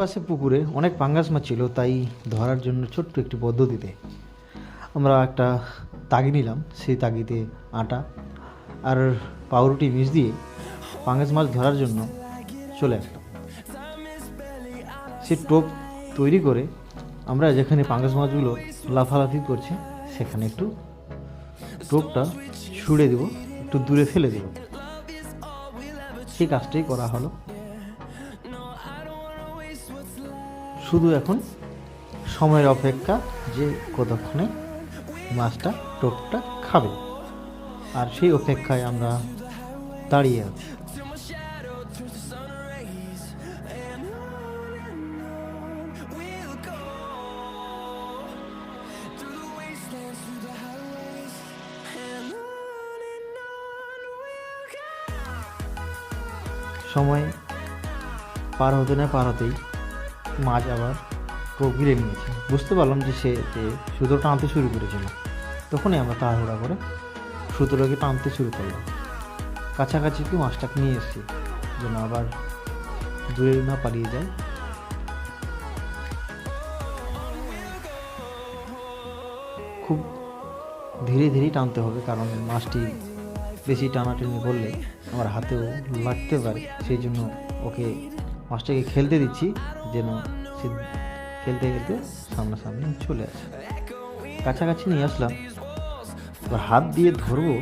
আশেপাশে পুকুরে অনেক পাঙ্গাস মাছ ছিল, তাই ধরার জন্য ছোট্ট একটি পদ্ধতিতে আমরা একটা তাগি নিলাম। সেই তাগিতে আটা আর পাউরুটি মিশ দিয়ে পাঙ্গাস মাছ ধরার জন্য চলে আসলাম। সে টোপ তৈরি করে আমরা যেখানে পাঙ্গাস মাছগুলো লাফালাফি করছে সেখানে একটু টোপটা ছুঁড়ে দেবো, একটু দূরে ফেলে দেব। সেই কাজটাই করা হলো। শুধু এখন সময়ের অপেক্ষা যে কতক্ষণে মাছটা টোপটা খাবে, আর সেই অপেক্ষায় আমরা দাঁড়িয়ে আছি। সময় পার হতে না পার হতেই মাছ আবার টোপ গিলে নিয়েছে। বুঝতে পারলাম যে সে সুতো টানতে শুরু করেছিল। তখনই আমরা তাড়াহুড়া করে সুতোটাকে টানতে শুরু করলাম। কাছাকাছি কি মাছটাকে নিয়ে এসেছি যেন আবার দূরে না পালিয়ে যায়। খুব ধীরে ধীরে টানতে হবে, কারণ মাছটি বেশি টানাটানি করলে আমার হাতেও লাগতে পারে। সেই জন্য ওকে মাছটাকে খেলতে দিচ্ছি যেন সে খেলতে খেলতে সামনাসামনি চলে আসে। কাছাকাছি নিয়ে আসলাম, এবার হাত দিয়ে ধরবো,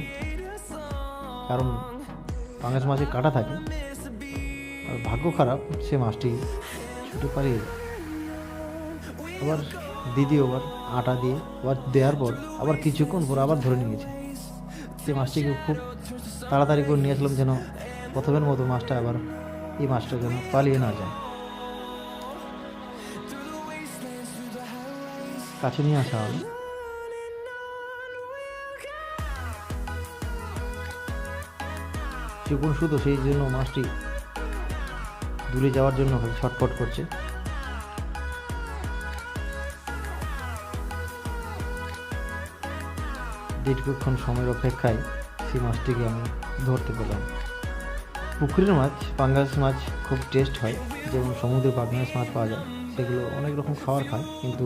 কারণ পাঙ্গাস মাছে কাঁটা থাকে। আর ভাগ্য খারাপ, সে মাছটি ছুটে পালিয়ে যায়। আবার দ্বিতীয়বার আটা দিয়ে আবার দেওয়ার পর আবার কিছুক্ষণ পর আবার ধরে নিয়েছে। সে মাছটিকে খুব তাড়াতাড়ি করে নিয়ে আসলাম যেন প্রথমের মতো মাছটা আবার এই মাছটা যেন পালিয়ে না যায়। কাছে নিয়ে আসা হলো। চিকন শুধু সেই জন্য মাছটি দূরে যাওয়ার জন্য ছটফট করছে। দীর্ঘক্ষণ সময়ের অপেক্ষায় সেই মাছটিকে আমি ধরতে পেলাম। পুকুরের মাছ, পাঙ্গাস মাছ খুব টেস্ট হয়। যেমন সমুদ্রে পাঙ্গাস মাছ পাওয়া যায়, সেগুলো অনেক রকম খাবার খায়, কিন্তু